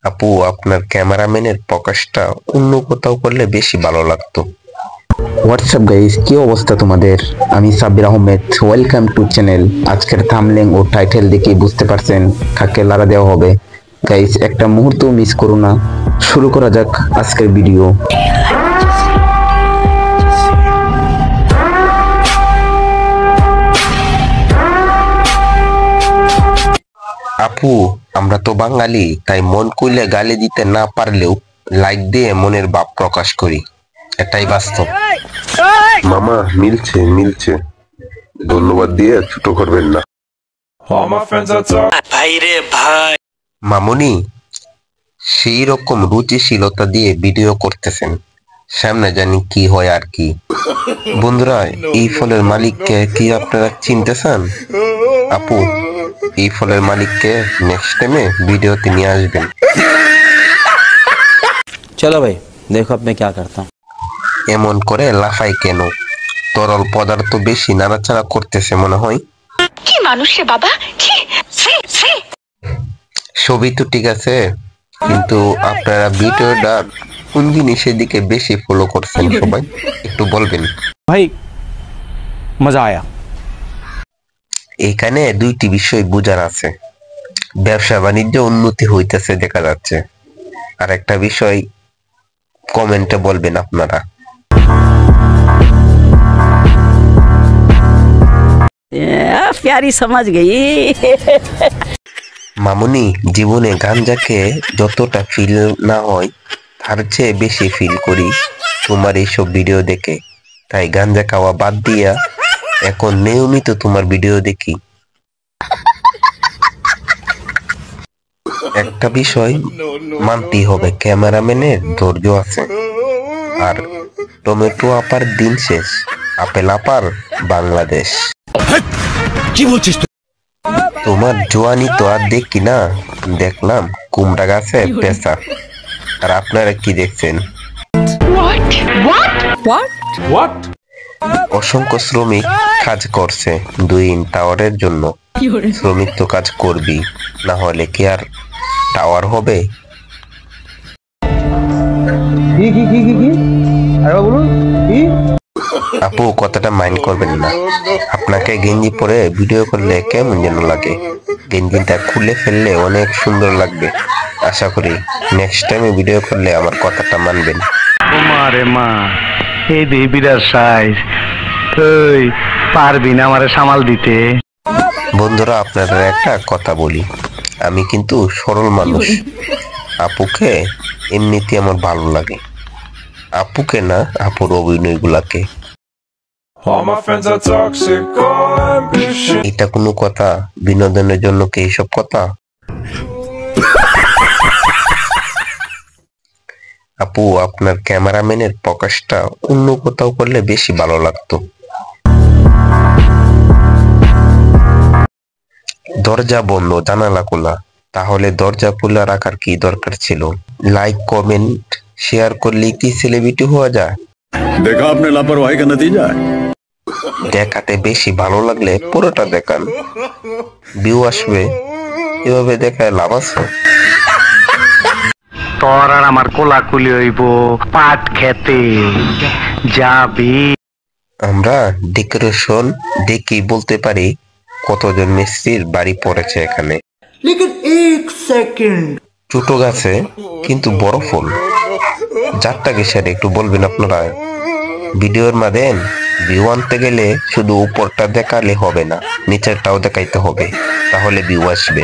আপু, আপনার ক্যামেরাম্যানের প্রকাশটা অন্য কোথাও করলে বেশি ভালো লাগতো। হোয়াটসঅ্যাপ গাইস, কি অবস্থা তোমাদের? আমি Sabbir Ahmed, welcome to channel. আজকের থাম্বনেল ও টাইটেল দেখে বুঝতে পারছেন কাকে লারা দেওয়া হবে। গাইস, একটা মুহূর্ত মিস করো না। শুরু করা যাক আজকের ভিডিও। আপু, আমরা তো বাঙালি, তাই মন কইলে গালি দিতে না পারলেও লাইক দিয়ে মনের ভাব প্রকাশ করি, এটাই বাস্তব। মামা, মিলছে মিলছে, ধন্যবাদ দিয়ে ছোট করবেন না। মামুনি সেই রকম রুচিশীলতা দিয়ে ভিডিও করতেছেন, সামনে জানি কি হয় আর কি। বন্ধুরা, এই ফলের মালিককে কি আপনারা চিনতে চান? আপু, এই ফলের মালিককে নেক্সট টাইমে ভিডিওতে নিয়ে আসবেন। चलो भाई देखो अब मैं क्या करता हूँ। এমন করে লাফাই কেন? তরল পদার্থ বেশি নাড়াচাড়া করতেছে মনে হয়। কি মানুষ রে বাবা, ছবি তো ঠিক আছে, কিন্তু আপনারা ভিডিওটা কোন জিনিসের দিকে বেশি ফলো করছেন সবাই একটু বলবেন भाई मजा आया। এখানে দুইটি বিষয় বোঝার আছে। ব্যবসা বাণিজ্য উন্নতি হইতেছে দেখা যাচ্ছে, আর একটা বিষয় কমেন্টে বলবেন আপনারা। प्यारी समझ गई। মামুনি, জীবনে গাঞ্জাকে যতটা ফিল না হয় তার চেয়ে বেশি ফিল করি তোমার এইসব ভিডিও দেখে। তাই গাঞ্জা খাওয়া বাদ দিয়া এখন নিয়মিত তোমার ভিডিও দেখি। একটা বিষয় মানতেই হবে, ক্যামেরাম্যানের ধৈর্য আছে। আর টমেটো আপার দিন শেষ, আপেল আপার বাংলাদেশ। তোমার জোয়ানি তো আর দেখি না, দেখলাম কুমড়া গাছে পেঁচা। আর আপনারা কি দেখছেন? অসংখ্য শ্রমিক কাজ করছে 2 টাওয়ারের জন্য। শ্রমিক তো কাজ করবি, না হলে কি আর টাওয়ার হবে? আপু, কথাটা মাইন্ড করবেন না। আপনাকে গেঞ্জি পরে ভিডিও করলে কেমন যেন লাগে। গেঞ্জিটা খুলে ফেললে অনেক সুন্দর লাগবে। আশা করি নেক্সট টাইমে ভিডিও করলে আমার কথাটা মানবেন। মারে মা, এই বিরাট সাইজ, তুই পারবি না আমারে সামাল দিতে? বন্ধুরা, আপনাদের একটা কথা বলি, আমি কিন্তু সরল মানুষ। আপুকে এমনিতে আমার ভালো লাগে, আপুকে না, আপুর অভিনয়গুলাকে। এটা কোনো কথা? বিনোদনের জন্য কি এইসব কথা? আপু, আপনার ক্যামেরাম্যানের প্রকাশটা অন্য কোথাও করলে বেশি ভালো লাগতো। দরজা বন্ধ, জানালা খোলা, তাহলে দরজা খোলা রাখার কি দরকার ছিল? লাইক, কমেন্ট, শেয়ার করলেই কি সেলিব্রিটি হওয়া যায়? देखा आपने लापरवाही का नतीजा है। দেখাতে বেশি ভালো লাগলে পুরোটা দেখান, ভিউ আসবে। এভাবে দেখায় লাভ আছে? তোর আর আমার কোলাকুলি হইব পাট খেতে যাবি। আমরা ডেকোরেশন দেখি বলতে পারি কতজন মিস্ত্রির বাড়ি পড়েছে এখানে। ছোট গাছে কিন্তু বড় ফুল, যারটা কিসের একটু বলবেন আপনারা। ভিডিওর মাঝেন ভিউ আনতে গেলে শুধু উপরটা দেখালে হবে না, নিচেরটাও দেখাইতে হবে, তাহলে ভিউ আসবে।